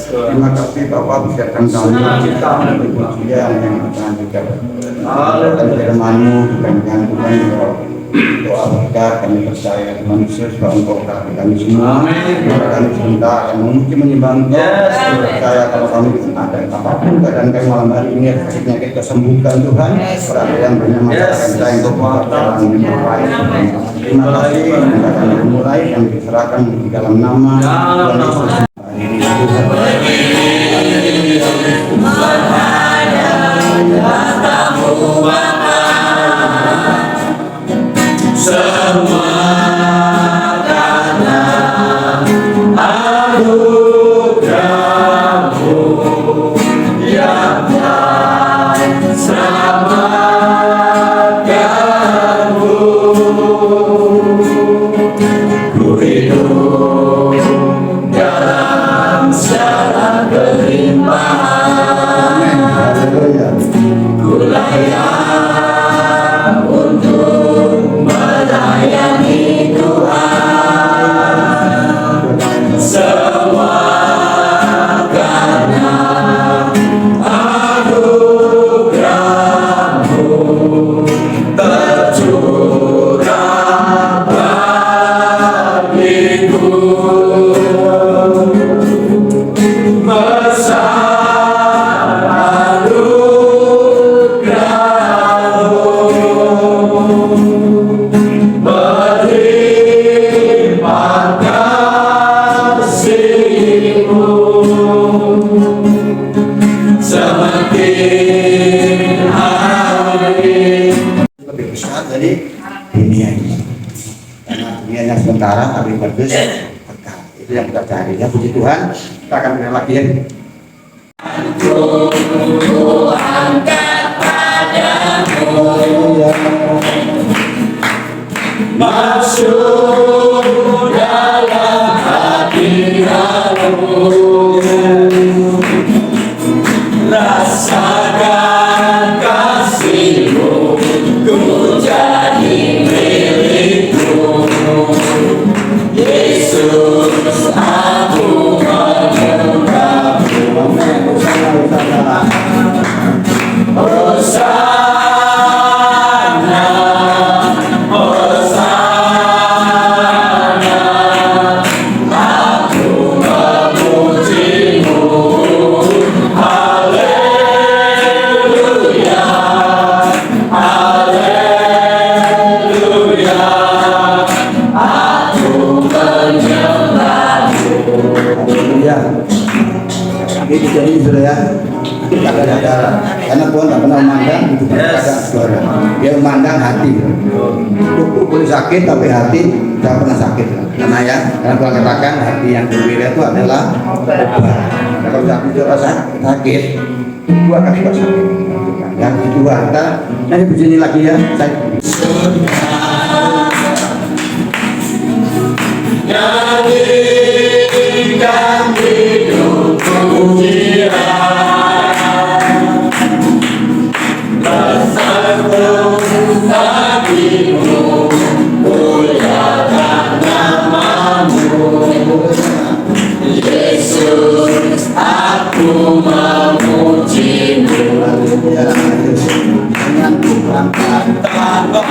Terima kasih Bapak biarkan kami yang berlanjut dan firman-Mu dengan Tuhan doa berkat kami percaya Tuhan Yesus bahwa Engkau kami semua kami sebentar yang mungkin menyembah Engkau percaya kalau kami ada apapun keadaan kami malam hari ini akhirnya kita sembuhkan Tuhan berada yang banyak masyarakat kita yang berjalan dengan baik. Terima kasih kita akan memulai yang diserahkan di dalam nama Tuhan Yesus. Sementara tapi bagus itu yang kita cari ya. Puji Tuhan, kita akan dengar lagi ya. Ku angkat padamu masuk dalam hati-hatimu, rasakan kasih-Mu, ku jadi milik-Mu. Yesus, aku menyembah-Mu. Hosana, Hosana, aku memuji-Mu. Haleluya, haleluya, aku menyembah-Mu. Haleluya. Ini jadi sudah ya. Karena Tuhan tak pernah memandang itu saudara. Dia memandang hati. Tubuh boleh sakit tapi hati tidak pernah sakit. Karena ya, karena Tuhan katakan hati yang gembira itu adalah obat. Nah, kalau hati itu rasa sakit, tubuh akan juga sakit. Yang kedua, kita nanti begini lagi ya. Nyanyikan hidupku bagimu, muliakan nama-Mu. Yesus, aku memuji-Mu. Dengan Tuhan tanpa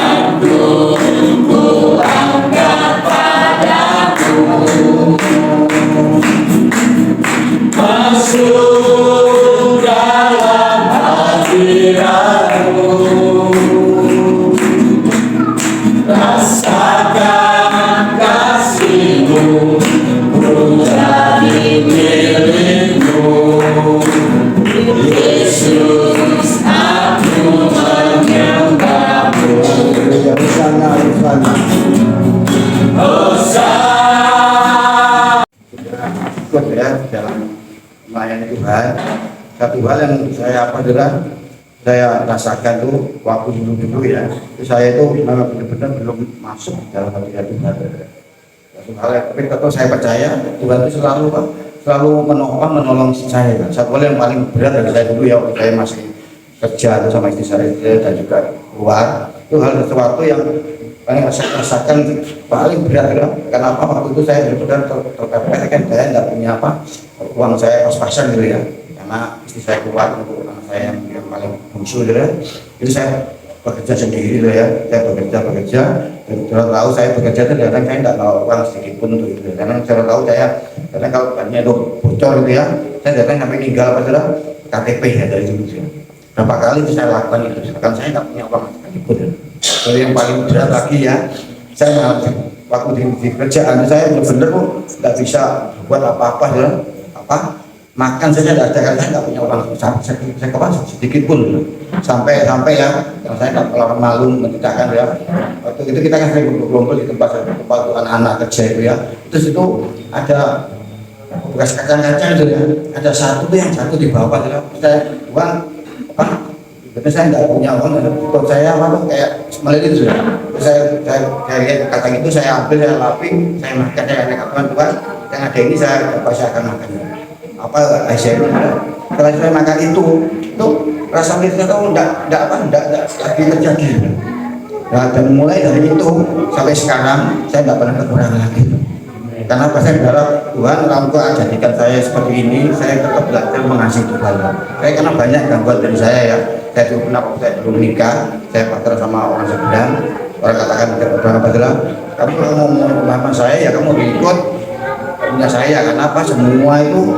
rasakan kasih-Mu, ku jadi milik-Mu. Yesus, aku menyembah-Mu. Hosana. Ikut ya dalam melayani Tuhan. Satu hal yang saya saya rasakan tuh waktu dulu ya, saya itu memang benar-benar belum masuk dalam hati Tuhan. Satu hal yang tapi tetap saya percaya Tuhan itu selalu menolong saya. Satu hal yang paling berat dari saya dulu ya, waktu saya masih kerja sama istri saya dan juga keluar, itu hal sesuatu yang paling saya rasakan paling berat ya. Kenapa waktu itu saya benar-benar terpepet kan, saya nggak punya uang saya pas-pasan gitu ya, karena istri saya keluar untuk anak saya yang paling bungsu gitu ya. Itu saya bekerja sendiri gitu ya, saya bekerja dan sudah tahu saya bekerja itu kadang saya nggak mau uang sedikit pun untuk itu, karena saya tahu saya kadang kalau banyak itu bocor gitu ya, saya datang sampai tinggal KTP ya dari dulu ya. Berapa kali itu saya lakukan itu, karena saya nggak punya uang sedikit pun. Jadi yang paling berat lagi ya, saya waktu di kerjaan saya benar-benar nggak bisa buat apa-apa ya, makan saja tidak ada, karena saya nggak punya uang saya kepas sedikit pun, sampai ya, saya nggak melakukan malu menceritakan ya. Waktu itu kita kan sering berkumpul di tempat anak-anak kerja itu ya, terus itu ada bekas kacang-kacang itu ya, ada satu tuh yang jatuh di bawah ya, saya uang betul saya nggak punya uang, ikut saya kayak melilit sudah. Saya lihat kacang itu saya ambil, saya lapin, saya makan, saya katakan Tuhan, yang ada ini saya pasti akan makan. Hasilnya setelah saya makan itu rasa mirisnya tuh enggak lagi terjadi. Nah, dan mulai dari itu sampai sekarang saya nggak pernah kekurangan lagi. Karena saya berharap Tuhan kalau jadikan saya seperti ini, saya tetap belajar mengasihi Tuhan. Saya karena banyak gangguan dari saya ya. Saya belum nikah, saya pacaran sama orang seberang. Orang katakan orang pacaran, kamu kalau mau melawan saya ya kamu ikut punya saya. Kenapa? Semua itu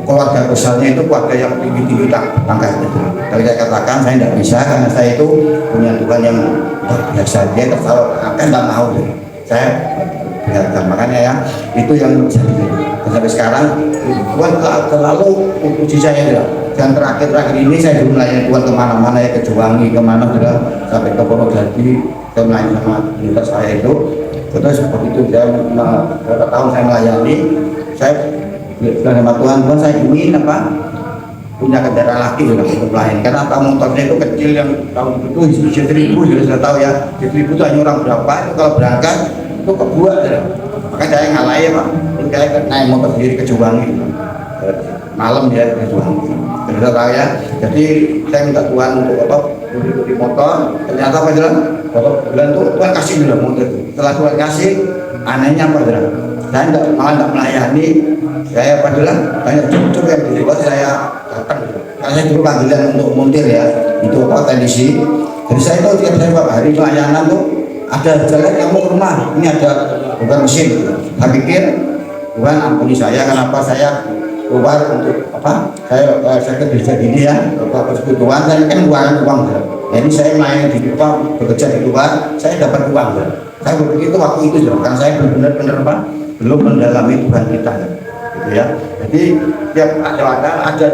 keluarga besarnya itu keluarga yang tinggi pangkatnya. Kalau saya katakan saya tidak bisa, karena saya itu punya Tuhan yang biasa. Dia kalau akan tidak mau saya biarkan. Makanya ya itu yang terjadi. Sampai sekarang Tuhan terlalu uji saya ya. Dan terakhir ini saya belum melayani Tuhan kemana-mana ya, ke Juwangi kemana sudah sampai ke Purwodadi, saya melayani sama komunitas saya itu. Terus seperti itu saya berapa tahun saya melayani, saya bilang sama Tuhan saya ingin punya kendaraan lagi untuk melayani, karena motornya itu kecil yang tahun itu 1.000 sudah tahu ya, 1.000 itu hanya orang berapa itu kalau berangkat itu kebuat ya. Makanya saya ngalahin saya naik motor sendiri ke Juwangi malam dia ke Juwangi. Sudah tahu ya, jadi saya minta Tuhan untuk beli motor, ternyata bulan itu Tuhan kasih dulu motor itu. Setelah Tuhan kasih, anehnya saya malah nggak melayani. Saya banyak cucu yang dibuat saya datang, karena saya dulu panggilan untuk montir ya, itu teknisi. Jadi saya itu tiap hari pelayanan tuh ada jalan kamu ke rumah, ini ada bukan mesin. Saya pikir Tuhan ampuni saya, kenapa saya keluar untuk saya kerja gini ya, persekutuan saya kan uang. Jadi saya main di bekerja di luar, saya dapat uang. Saya begitu waktu itu karena saya benar-benar belum mendalami Tuhan kita gitu ya. Jadi tiap ada aja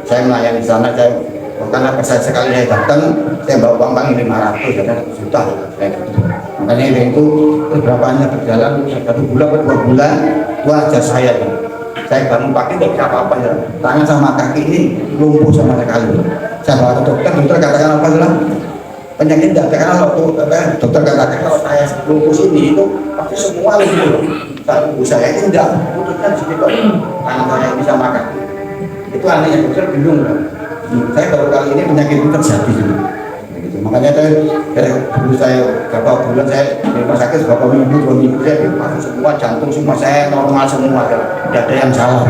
saya melayani di sana, karena saya sekali saya datang saya bawa uang paling 500 ya, 1 juta saya gitu. Makanya itu beberapanya berjalan 1 bulan atau 2 bulan Tuhan ajar saya bangun pagi tidak bisa apa-apa ya, tangan sama kaki ini lumpuh sama sekali. Saya bawa ke dokter katakan penyakit tidak ada, karena dokter katakan kalau saya lumpuh ini itu pasti semua lumpuh. Tubuh saya itu tidak putusnya di situ, tangan saya bisa makan. Itu anehnya, dokter bingung saya baru kali ini penyakit itu terjadi gitu. Makanya dulu saya beberapa bulan saya di rumah sakit, beberapa minggu, 2 minggu saya masuk semua, jantung semua saya normal semua, tidak ada yang salah,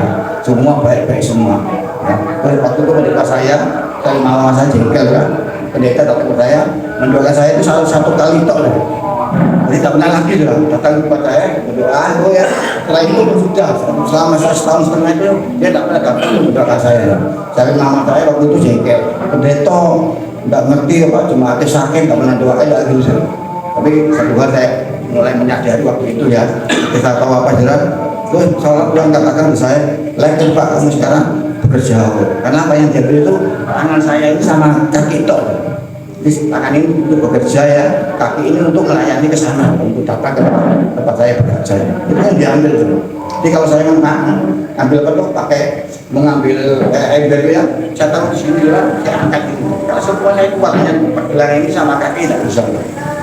semua baik-baik semua ya. Terus waktu itu pendeta saya malam saya jengkel ya, pendeta datang ke saya mendoakan saya itu satu kali tok ya. Jadi tak pernah lagi datang kepada saya berdoa ya. Setelah itu sudah selama 1,5 tahun itu dia tak pernah datang mendoakan saya ya. Cari nama saya waktu itu jengkel, pendeta nggak ngerti jemaatnya sakit nggak pernah doain, nggak gitu. Tapi satu hal saya mulai menyadari waktu itu ya, kita tahu apa jalan, terus kalau Tuhan katakan ke saya, "Lain Pak, kamu sekarang bekerja." Karena apa yang diambil itu tangan saya itu sama kaki itu. Jadi tangan ini untuk bekerja ya, kaki ini untuk melayani ke sana, untuk datang ke tempat saya bekerja. Itu yang diambil. Jadi kalau saya ambil apa pakai mengambil ember ya, saya taruh di sini lah, saya angkat ini. Kalau semuanya itu waktunya pergelangan ini sama kaki tidak bisa.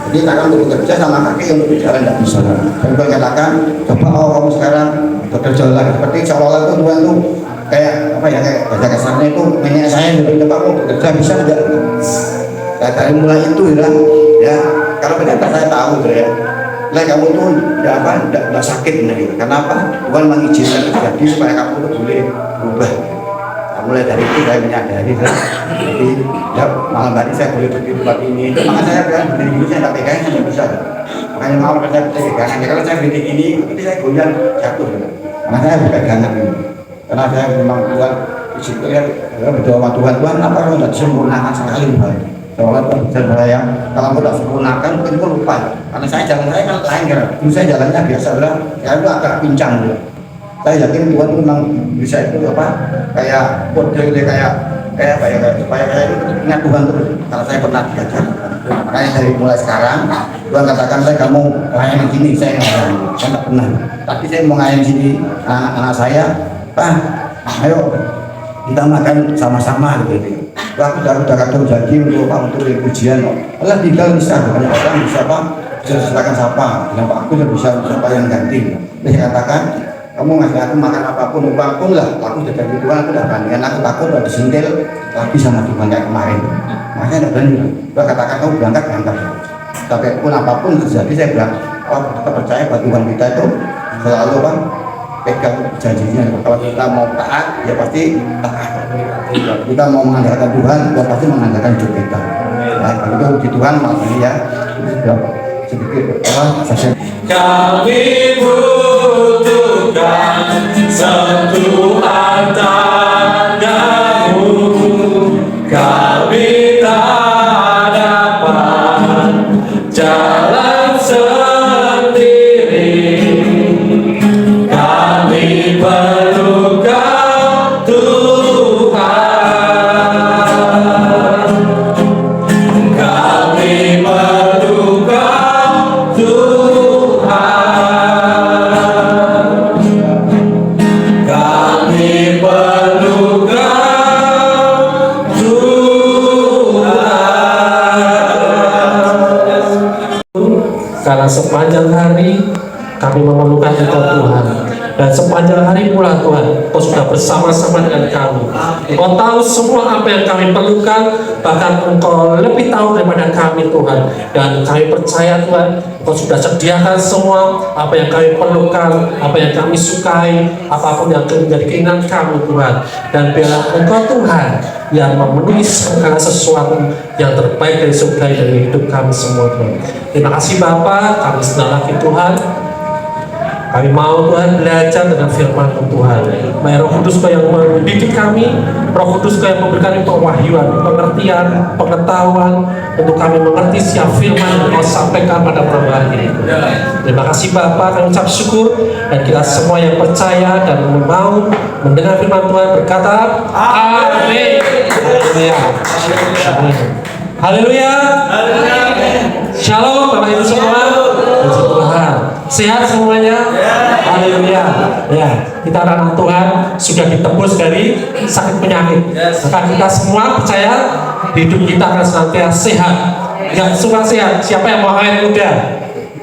Jadi tangan untuk bekerja sama kaki untuk berjalan tidak bisa. Dan Tuhan katakan, coba kamu sekarang bekerja lagi seperti seolah-olah itu Tuhan tuh kayak apa ya, kayak bahasa kasarnya itu nenek saya lebih coba kamu bekerja bisa tidak? Nah, dari mulai itu ya, kalau pendeta saya tahu ya. Lah kamu tuh tidak sakit gitu. Kenapa? Tuhan mengizinkan terjadi supaya kamu tuh boleh berubah. Nah, mulai dari itu saya menyadari. Jadi ya malam hari saya boleh berdiri tempat ini. Maka saya bilang berdiri ini saya tak pegang saya bisa. Makanya malam saya pegangan. Kalau saya berdiri ini, itu saya goyang jatuh. Maka saya pegangan ini. Karena saya memang Tuhan di situ ya berdoa sama Tuhan. Tuhan apa kalau tidak disempurnakan sekali Tuhan. Soalnya saya kalau tidak sempurnakan mungkin itu lupa. Karena saya jalan saya kan lain kan. Dulu saya jalannya biasa lah. Saya itu agak pincang gitu. Saya yakin Tuhan itu memang bisa itu apa? Kayak kode kayak apa ya? Supaya saya itu ingat Tuhan terus. Kalau saya pernah diajar. Makanya dari mulai sekarang Tuhan katakan saya kamu layani sini saya nggak saya nggak pernah. Tapi saya mau ngayani sini anak saya. Pak, ayo kita makan sama-sama gitu. Aku udah kadang janji untuk ujian. Allah tinggal bisa banyak orang bisa Pak, bisa silakan siapa. Yang Pak aku bisa siapa yang ganti. Saya katakan kamu ngasih aku makan apapun lah. Aku sudah jadi Tuhan, aku udah bandingkan aku takut udah disentil lagi sama Tuhan kayak kemarin. Makanya ada berani. Gua katakan kamu berangkat. Tapi pun apapun terjadi saya bilang, kita percaya bahwa Tuhan kita itu selalu Pak pegang janjinya. Kalau kita mau taat ya pasti taat. Kita mau mengandalkan Tuhan, Tuhan pasti mengandalkan hidup kita. Nah, kalau itu di Tuhan makanya ya sedikit saja. Kami butuhkan sentuhan tanganmu. Kami tak dapat jalan sendiri. Kami perlu Kau Tuhan. Kami perlu Kau Tuhan. Kami perlu Kau Tuhan. Karena sepanjang hari kami memerlukan Engkau Tuhan. Dan sepanjang hari pula Tuhan, Engkau sudah bersama-sama dengan kami. Engkau tahu semua apa yang kami perlukan, bahkan Engkau lebih tahu daripada kami Tuhan. Dan kami percaya Tuhan, Engkau sudah sediakan semua apa yang kami perlukan, apa yang kami sukai, apapun yang menjadi keinginan kami Tuhan. Dan biarlah Engkau Tuhan yang memenuhi segala sesuatu yang terbaik dari surga dari hidup kami semua Tuhan. Terima kasih Bapa, kami senang lagi Tuhan. Kami mau Tuhan belajar dengan firman Tuhan. Biar Roh Kudus Kau yang mendidik kami, Roh Kudus Kau yang memberikan pewahyuan, pengertian, pengetahuan untuk kami mengerti setiap firman yang Kau sampaikan pada malam hari ini. Terima kasih Bapa, kami ucap syukur dan kita semua yang percaya dan mau mendengar firman Tuhan berkata amin. Haleluya. Shalom Bapak Ibu semua. Puji Tuhan. Sehat semuanya? Haleluya. Ya, kita anak Tuhan sudah ditebus dari sakit penyakit. Maka kita semua percaya hidup kita akan senantiasa sehat. Yang semua sehat. Siapa yang mau awet muda?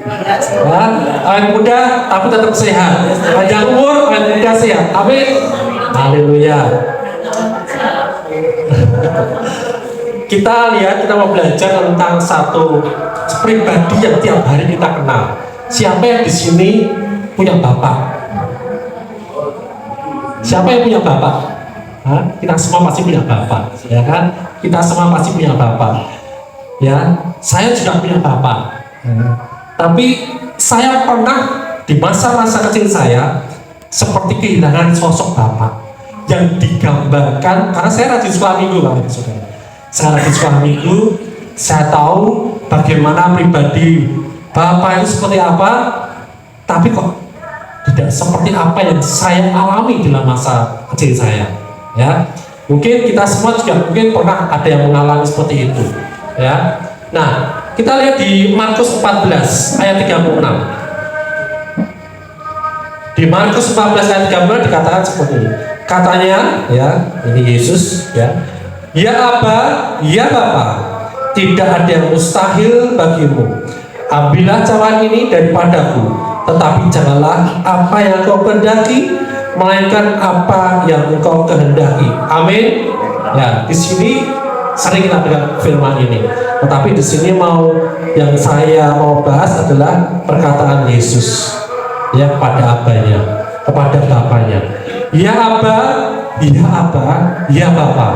Ya, awet muda tapi tetap sehat. Panjang umur, awet muda sehat. Amin. Haleluya. Kita lihat, kita mau belajar tentang satu pribadi yang tiap hari kita kenal. Siapa yang di sini punya bapak? Siapa yang punya bapak? Hah? Kita semua pasti punya bapak, ya kan? Kita semua pasti punya bapak. Ya, saya juga punya bapak. Tapi saya pernah di masa-masa kecil saya seperti kehilangan sosok bapak yang digambarkan karena saya rajin sekolah minggu, Bapak Saudara. Saya rajin sekolah minggu saya tahu bagaimana pribadi Bapak itu seperti apa, tapi kok tidak seperti apa yang saya alami dalam masa kecil saya. Ya, mungkin kita semua juga mungkin pernah ada yang mengalami seperti itu. Ya, nah kita lihat di Markus 14 ayat 36. Di Markus 14 ayat 36 dikatakan seperti ini. Katanya, ya, ini Yesus, ya Aba, ya Bapa, tidak ada yang mustahil bagimu. Ambillah cawan ini daripadaku, tetapi janganlah apa yang kau kehendaki, melainkan apa yang engkau kehendaki. Amin. Ya, di sini sering kita dengar firman ini. Tetapi di sini yang saya mau bahas adalah perkataan Yesus, ya, kepada Abanya, kepada Bapaknya. Ya Aba, ya Bapa.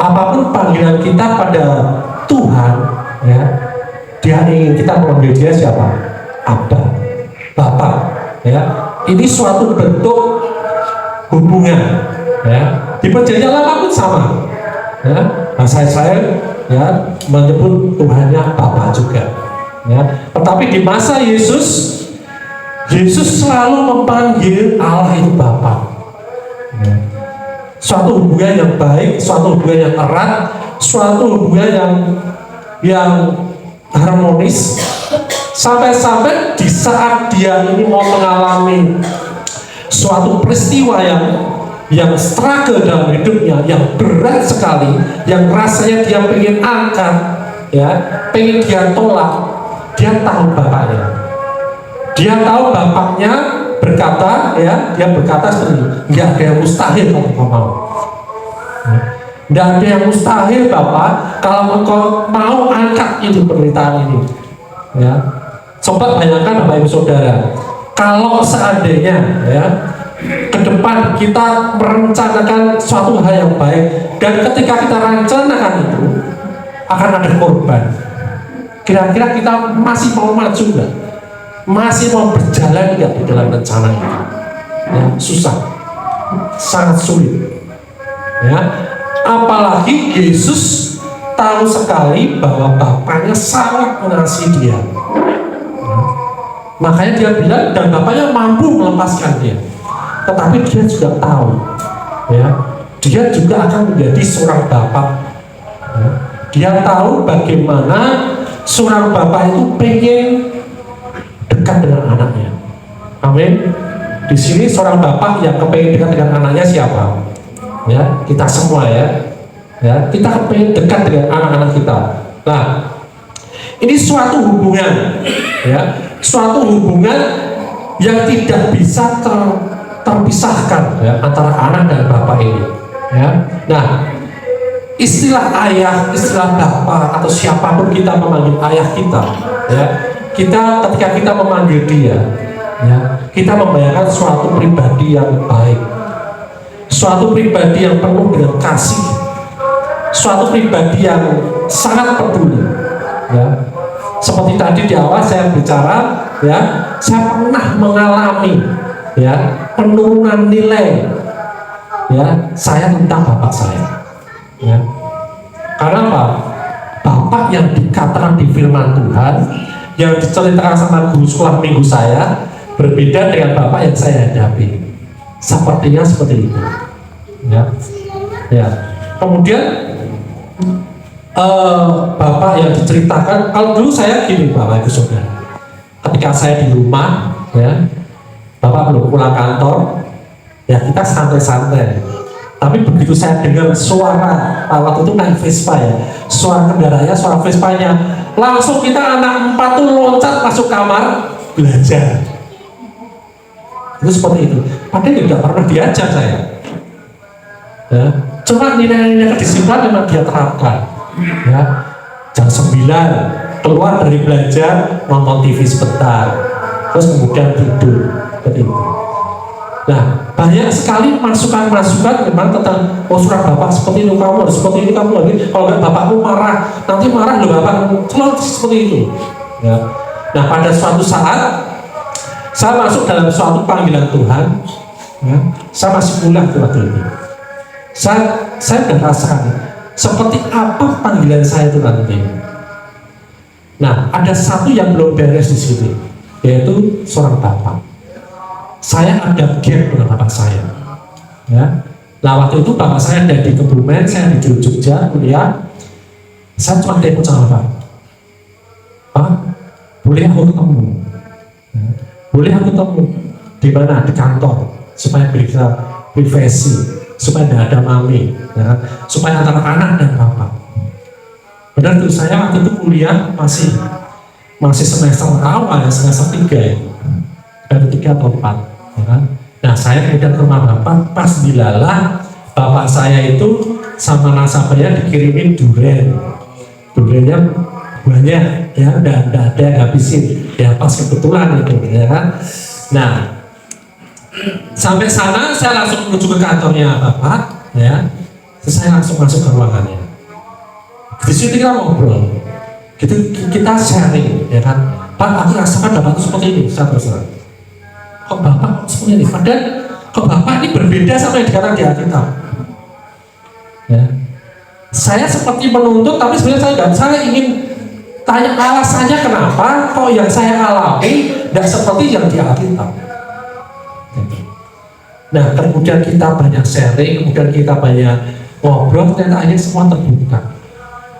Apapun panggilan kita pada Tuhan, ya, Dia ingin kita memanggil Dia siapa? Aba, Bapa. Ya, ini suatu bentuk hubungan. Ya, di perjanjian lama pun sama. Ya, nah saya ya menyebut Tuhannya Bapa juga. Ya, tetapi di masa Yesus selalu memanggil Allah itu Bapa. Ya. Suatu hubungan yang baik, suatu hubungan yang erat, suatu hubungan yang harmonis, sampai-sampai di saat dia ini mau mengalami suatu peristiwa yang struggle dalam hidupnya, yang berat sekali, yang rasanya dia pengen angkat, ya, pengen dia tolak, dia tahu Bapaknya. Dia tahu Bapaknya berkata, ya, dia berkata seperti ini, nggak ada yang mustahil kalau engkau mau. Nggak ada yang mustahil Bapak kalau engkau mau angkat itu penderitaan ini. Ya, coba bayangkan Bapak Ibu Saudara, kalau seandainya, ya, ke depan kita merencanakan suatu hal yang baik, dan ketika kita rencanakan itu akan ada korban. Kira-kira kita masih mau maju nggak? Masih mau berjalan nggak di dalam rencana itu? Ya, susah, sangat sulit. Ya, apalagi Yesus tahu sekali bahwa Bapaknya sangat mengasihi dia. Ya, makanya dia bilang, dan Bapaknya mampu melepaskan dia. Tetapi dia juga tahu, ya, dia juga akan menjadi seorang bapak. Ya, dia tahu bagaimana seorang bapak itu pengen dekat dengan anaknya. Amin. Di sini seorang bapak yang kepengen dekat dengan anaknya siapa? Ya, kita semua, ya. Ya, kita kepengen dekat dengan anak-anak kita. Nah, ini suatu hubungan, ya, suatu hubungan yang tidak bisa terpisahkan, ya, antara anak dan bapak ini. Ya. Nah, istilah ayah, istilah bapak, atau siapapun kita memanggil ayah kita, ya, kita ketika kita memanggil dia, ya, kita membayangkan suatu pribadi yang baik, suatu pribadi yang penuh dengan kasih, suatu pribadi yang sangat peduli. Ya, seperti tadi di awal saya bicara, ya, saya pernah mengalami, ya, penurunan nilai, ya, saya tentang bapak saya. Ya. Karena apa? Bapak yang dikatakan di firman Tuhan, yang diceritakan sama guru sekolah minggu saya, berbeda dengan bapak yang saya hadapi. Sepertinya seperti itu. Ya. Ya. Kemudian bapak yang diceritakan, kalau dulu saya gini Bapak Ibu Saudara, ketika saya di rumah, ya, bapak belum pulang kantor, ya, kita santai-santai. Tapi begitu saya dengar suara, waktu itu naik Vespa, ya, suara kendaraannya, suara Vespanya, langsung kita anak 4 tuh loncat masuk kamar belajar. Itu seperti itu. Padahal tidak pernah diajar saya. Ya, cuma nilai-nilai kedisiplinan memang dia terapkan. Ya, jam 9 keluar dari belajar, nonton TV sebentar, terus kemudian tidur, seperti itu. Nah, banyak sekali masukan-masukan memang tentang, oh, surat bapak seperti itu, kamu harus seperti ini, kamu lagi, kalau nggak bapakmu marah, nanti marah loh bapakmu, selalu seperti itu. Ya. Nah, pada suatu saat saya masuk dalam suatu panggilan Tuhan, ya, saya masih kuliah waktu itu. Saya sudah rasakan, seperti apa panggilan saya itu nanti. Nah, ada satu yang belum beres di sini, yaitu seorang bapak. Saya ada gap dengan bapak saya. Ya. Nah, waktu itu bapak saya ada di Kebumen, saya di Jogja kuliah. Saya cuma telepon sama bapak. Pak, boleh aku ketemu? Ya. Boleh aku ketemu? Di mana? Di kantor, supaya bisa privasi, supaya tidak ada mami, ya, supaya antara anak dan bapak. Benar tuh, saya waktu itu kuliah masih semester awal, ya, semester 3 ya, dari 3 atau 4, ya kan? Nah, saya kemudian ke rumah bapak, pas dilalah bapak saya itu sama nasabahnya dikirimin durennya banyak, ya, udah ada yang habisin, ya pas kebetulan itu, ya kan? Nah, sampai sana saya langsung menuju ke kantornya bapak, ya. Terus saya langsung masuk ke ruangannya. Di situ kita ngobrol, kita sharing, ya kan. Pak, aku rasakan bapak itu seperti ini, saya terserah. Kok bapak seperti ini? Padahal kok bapak ini berbeda sama yang dikatakan di Alkitab. Ya. Saya seperti menuntut, tapi sebenarnya saya ingin tanya alasannya kenapa kok yang saya alami tidak seperti yang di Alkitab. Nah, kemudian kita banyak sharing, kemudian kita banyak ngobrol, ternyata akhirnya semua terbuka.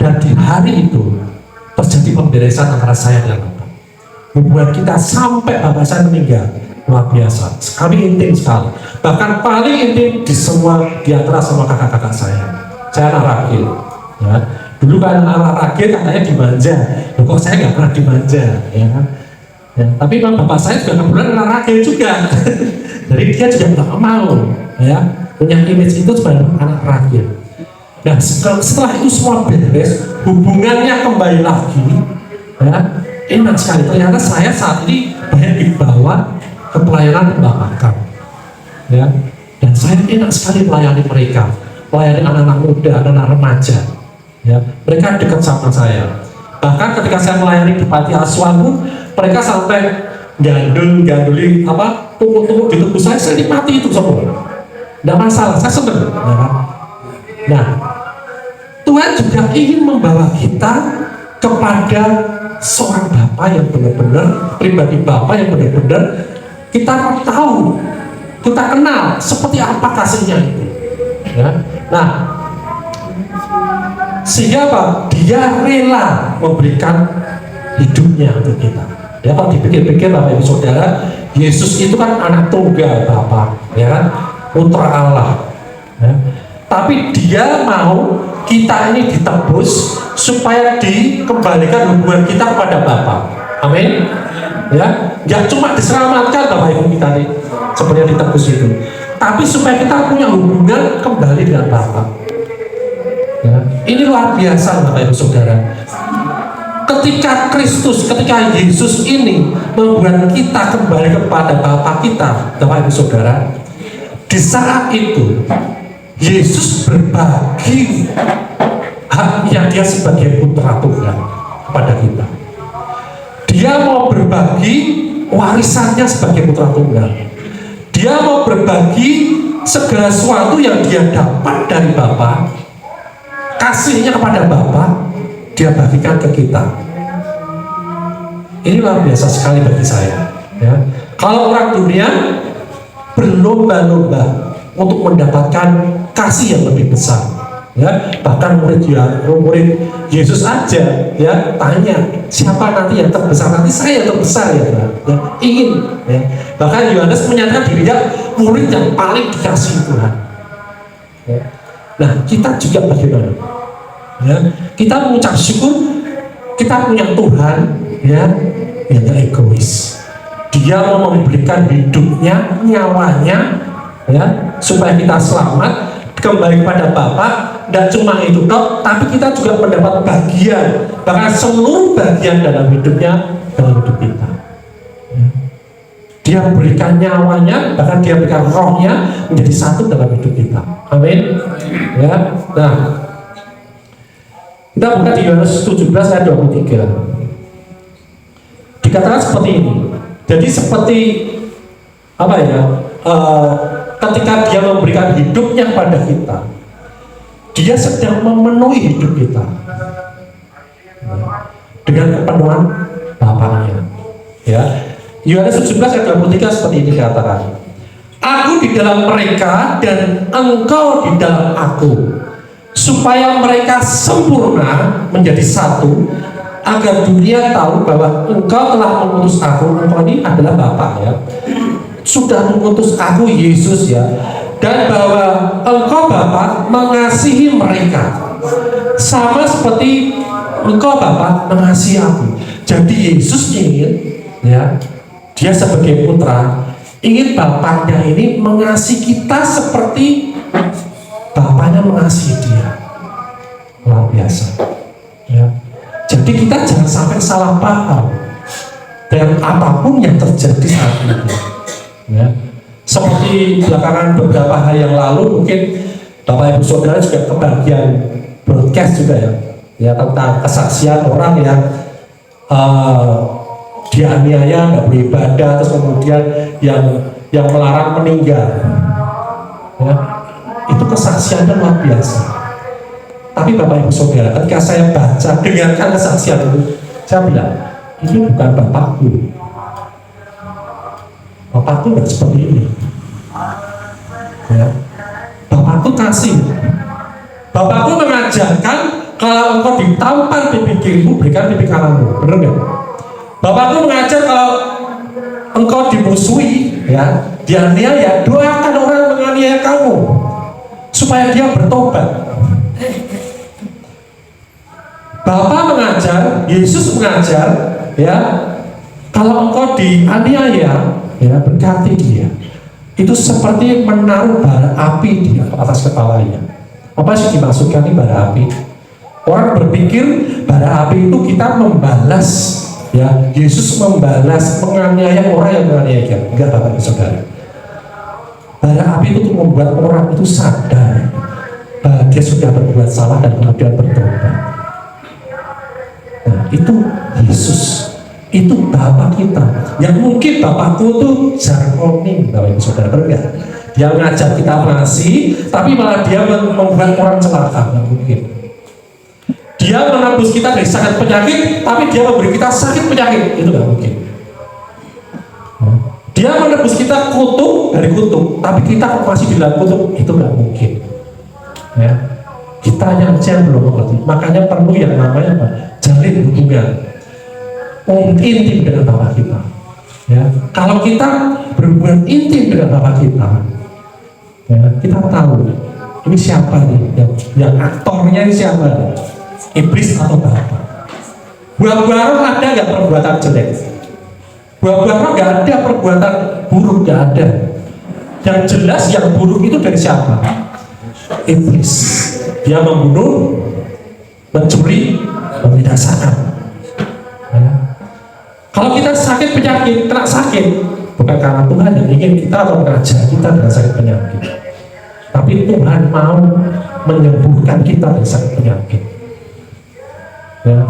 Dan di hari itu terjadi pemberesan antara saya dan bapak. Hubungan kita sampai bapak saya meninggal luar biasa. Kami intim sekali. Bahkan paling intim di antara semua kakak-kakak saya. Saya anak ragil. Ya. Dulu kan anak ragil katanya dimanja. Loh, kok saya nggak pernah dimanja, ya kan? Ya, tapi memang bapak saya juga kebetulan anak ragil juga. Jadi dia juga nggak mau, ya, punya image itu sebagai anak ragil. Nah, setelah itu semua beres, hubungannya kembali lagi, ya, enak sekali. Ternyata saya saat ini banyak dibawa ke pelayanan pembaptisan, ya, dan saya enak sekali melayani mereka, melayani anak-anak muda, anak-anak remaja, ya, mereka dekat sama saya. Bahkan ketika saya melayani di panti asuhan pun, mereka sampai ganduli tubuh di tubuh saya nikmati itu semua, tidak masalah, saya senang, ya kan? Nah, Tuhan juga ingin membawa kita kepada seorang bapak yang benar-benar, pribadi bapak yang benar-benar kita tahu, kita kenal seperti apa kasihnya itu, ya. Nah, sehingga apa? Dia rela memberikan hidupnya untuk kita. Ya, kalau dipikir-pikir Bapak Ibu Saudara, Yesus itu kan anak tunggal Bapa, ya kan, putra Allah, ya. Tapi dia mau kita ini ditebus supaya dikembalikan hubungan kita kepada Bapa. Amin. Ya, nggak cuma diselamatkan Bapak Ibu kita nih, seperti yang ditebus itu, tapi supaya kita punya hubungan kembali dengan Bapa. Ya, ini luar biasa Bapak Ibu Saudara. Ketika Yesus ini membuat kita kembali kepada Bapa kita, Bapak Ibu Saudara, di saat itu Yesus berbagi haknya dia sebagai putra Tuhan kepada kita. Dia mau berbagi warisannya sebagai putra Tuhan. Dia mau berbagi segala sesuatu yang dia dapat dari Bapa, kasihnya kepada Bapa, dia bagikan ke kita. Ini luar biasa sekali bagi saya, ya. Kalau orang dunia berlomba-lomba untuk mendapatkan kasih yang lebih besar, ya, bahkan murid Yesus aja, ya, tanya siapa nanti yang terbesar, nanti saya yang terbesar, ya, ya, ingin, ya. Bahkan Yohanes menyatakan dirinya murid yang paling dikasihi Tuhan, ya. Nah, kita juga bagaimana? Ya, kita mengucap syukur kita punya Tuhan, ya, yang gak egois. Dia mau memberikan hidupnya, nyawanya, ya, supaya kita selamat kembali kepada Bapa. Dan cuma itu toh, tapi kita juga mendapat bagian, bahkan seluruh bagian dalam hidupnya, dalam hidup kita, ya. Dia berikan nyawanya, bahkan dia berikan rohnya menjadi satu dalam hidup kita. Amin. Ya. Nah, kita buka di Yohanes 17 ayat 23. Dikatakan seperti ini. Jadi seperti apa ya? Ketika dia memberikan hidupnya kepada kita, Dia sedang memenuhi hidup kita dengan kepenuhan Bapaknya. Ya, Yohanes 17 ayat 23 seperti ini dikatakan, Aku di dalam mereka dan engkau di dalam aku, supaya mereka sempurna menjadi satu, agar dunia tahu bahwa engkau telah mengutus aku. Engkau ini adalah Bapa, ya, sudah mengutus aku, Yesus, ya, dan bahwa engkau Bapa mengasihi mereka sama seperti engkau Bapa mengasihi aku. Jadi Yesus ingin, ya, dia sebagai putra ingin Bapaknya ini mengasihi kita seperti Bapaknya mengasihi dia. Luar biasa, ya. Jadi kita jangan sampai salah paham dengan apapun yang terjadi saat ini, ya. Seperti belakangan beberapa hari yang lalu, mungkin Bapak Ibu Saudara juga kebagian broadcast juga, ya, tentang kesaksian orang yang dianiaya, nggak beribadah, terus kemudian yang melarang meninggal, ya. Itu kesaksiannya luar biasa. Tapi Bapak Ibu Saudara, ketika saya baca, dengarkan kesaksian itu, saya bilang, ini bukan Bapakku. Bapakku nggak seperti ini, ya. Bapakku kasih. Bapakku mengajarkan, kalau engkau ditampar pipi kirimu, berikan pipi kananmu. Benar nggak? Bapakku mengajar, kalau engkau dimusuhi, ya, dianiaya, doakan orang menganiaya kamu supaya dia bertobat. Bapak mengajar, Yesus mengajar, ya, kalau engkau dianiaya, ya, berkati dia. Itu seperti menaruh bara api di atas kepalanya. Apa sih dimaksudkan ini bara api? Orang berpikir bara api itu kita membalas, ya, Yesus membalas menganiaya orang yang menganiaya. Enggak, Bapak Ibu Saudara. Bara api itu membuat orang itu sadar bahwa dia sudah berbuat salah dan kemudian bertobat. Nah, itu Yesus, itu Bapak kita. Yang mungkin Bapakku tuh jarkoning, Bapak Ibu Saudara, enggak? Dia mengajak kita mengasihi, tapi malah dia membuat orang celaka. Nggak mungkin. Dia menebus kita dari sakit penyakit, tapi dia memberi kita sakit penyakit. Itu nggak mungkin. Dia menebus kita kutuk dari kutuk, tapi kita masih di dalam kutuk. Itu nggak mungkin, ya. Kita yang belum mengerti. Makanya perlu yang namanya apa? Jalin hubungan intim dengan Bapak kita, ya. Kalau kita berhubungan intim dengan Bapak kita, ya, kita tahu ini siapa nih, yang aktornya ini siapa nih? Iblis atau Bapak. Buah-buah roh ada nggak perbuatan jelek? Buah-buah roh nggak ada perbuatan buruk, nggak ada. Yang jelas yang buruk itu dari siapa? Iblis. Dia membunuh, mencuri, membinasakan. Ya. Kalau kita sakit penyakit, kena sakit, bukan karena Tuhan yang ingin kita atau mengajar kita dengan sakit penyakit, tapi Tuhan mau menyembuhkan kita dari sakit penyakit. Ya.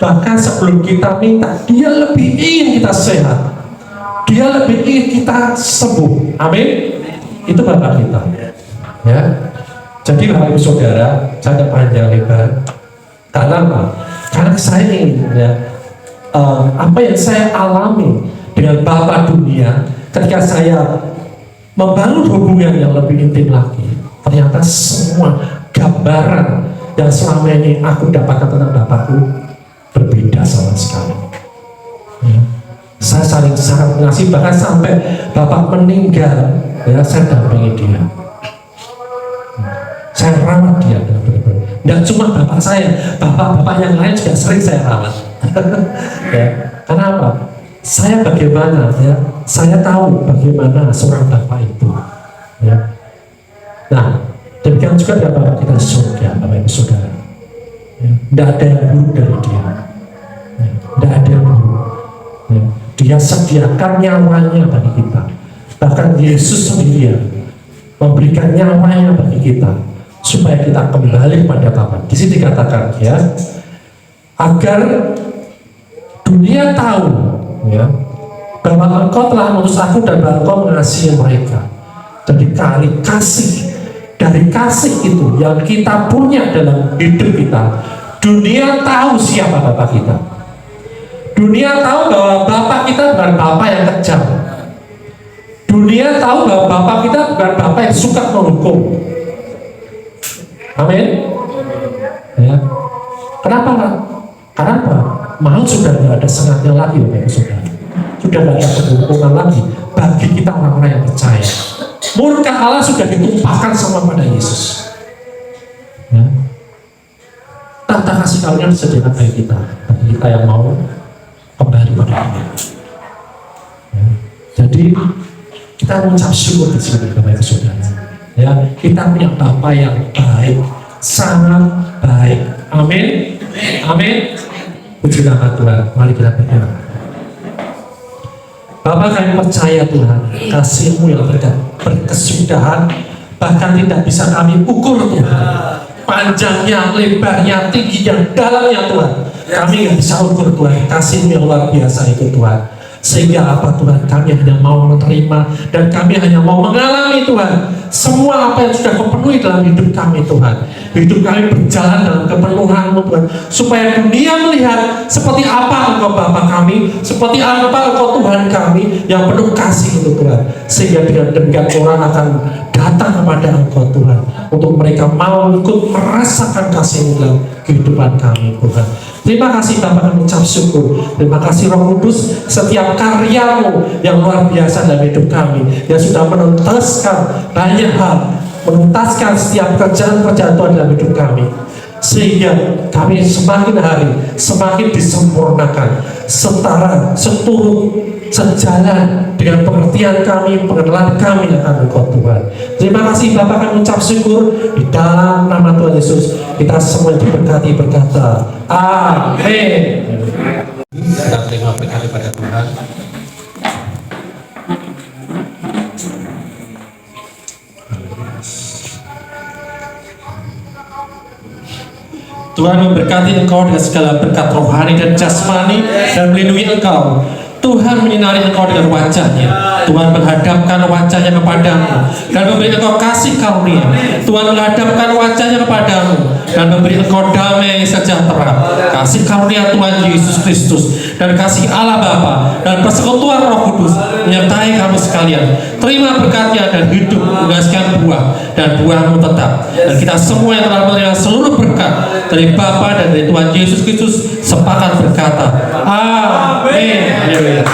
Bahkan sebelum kita minta, dia lebih ingin kita sehat, dia lebih ingin kita sembuh. Amin. Itu Bapak kita, ya. Jadi Bapak Ibu Saudara, saya panjang lebar. Karena apa? Karena saya ingin, ya, apa yang saya alami dengan Bapa dunia, ketika saya membangun hubungan yang lebih intim lagi, ternyata semua gambaran yang selama ini aku dapatkan tentang Bapakku berbeda sama sekali. Ya. Saya saling sangat mengasihi, bahkan sampai Bapak meninggal, ya, saya dampingi dia. Saya rawat dia dengan benar-benar. Tidak cuma Bapak saya, Bapak-bapak yang lain juga sering saya rawat. Ya. Karena apa? Saya bagaimana, ya? Saya tahu bagaimana seorang Bapak itu. Ya. Nah, demikian juga dengan Bapak kita di surga, Bapak Ibu Saudara. Ya. Tidak ada yang buruk dari dia. Ya. Tidak ada yang buruk. Ya. Dia sediakan nyawanya bagi kita. Bahkan Yesus sendiri memberikan nyawanya bagi kita, supaya kita kembali pada Bapa. Di sini dikatakan, ya, agar dunia tahu, ya, bahwa engkau telah mengutus aku dan bahwa engkau mengasihi mereka. Jadi kasih dari kasih itu yang kita punya dalam hidup kita, dunia tahu siapa Bapak kita. Dunia tahu bahwa Bapak kita bukan Bapak yang kejam. Dunia tahu bahwa Bapak kita bukan Bapak yang suka menghukum. Amin. Ya. Kenapa? Kenapa? Maut sudah tidak ada sengatnya lagi, Bapak Ibu Saudara. Sudah tidak ada penghukuman lagi bagi kita orang-orang yang percaya. Murka Allah sudah ditumpahkan sama pada Yesus. Ya. Tata kasih karunia disediakan bagi kita yang mau kembali pada Allah. Ya. Jadi kita mengucap syukur di sini, Bapak Ibu Saudara. Ya, kita punya Bapa yang baik, sangat baik. Amin. Amin. Puji nama Tuhan. Mari kita berdoa. Bapa, kami percaya Tuhan, kasih-Mu yang berkesudahan, bahkan tidak bisa kami ukur Tuhan. Panjangnya, lebarnya, tingginya, dalamnya Tuhan, kami nggak bisa ukur Tuhan. Kasih-Mu yang luar biasa itu Tuhan. Sehingga apa Tuhan, kami hanya mau menerima dan kami hanya mau mengalami Tuhan semua apa yang sudah Kau penuhi dalam hidup kami Tuhan. Hidup kami berjalan dalam kepenuhan-Mu Tuhan, supaya dunia melihat seperti apa Engkau Bapa kami, seperti apa Engkau Tuhan kami yang penuh kasih itu Tuhan. Sehingga dengan demikian orang akan datang kepada Engkau Tuhan, untuk mereka mau ikut merasakan kasih-Mu dalam kehidupan kami Tuhan. Terima kasih Bapa, kami ucap syukur. Terima kasih Roh Kudus, setiap karya-Mu yang luar biasa dalam hidup kami, yang sudah menuntaskan banyak hal, menuntaskan setiap kerjaan-kerjaan Tuhan dalam hidup kami, sehingga kami semakin hari semakin disempurnakan, setara, seturut, sejalan dengan pengertian kami, pengenalan kami akan Engkau Tuhan. Terima kasih Bapak, kami ucap syukur di dalam nama Tuhan Yesus. Kita semua diberkati berkata amin. Kita terima berkat pada Tuhan. Tuhan memberkati engkau dengan segala berkat rohani dan jasmani dan melindungi engkau. Tuhan menyinari engkau dengan wajahnya. Tuhan menghadapkan wajahnya kepadamu dan memberi engkau kasih karunia. Tuhan menghadapkan wajahnya kepadamu dan memberi engkau damai sejahtera. Kasih karunia Tuhan Yesus Kristus dan kasih Allah Bapa dan persekutuan Roh Kudus menyertai kamu sekalian. Terima berkatnya dan hidup menghasilkan buah, dan buahmu tetap. Dan kita semua yang telah menerima seluruh berkat dari Bapa dan dari Tuhan Yesus Kristus sepakat berkata amin. Haleluya.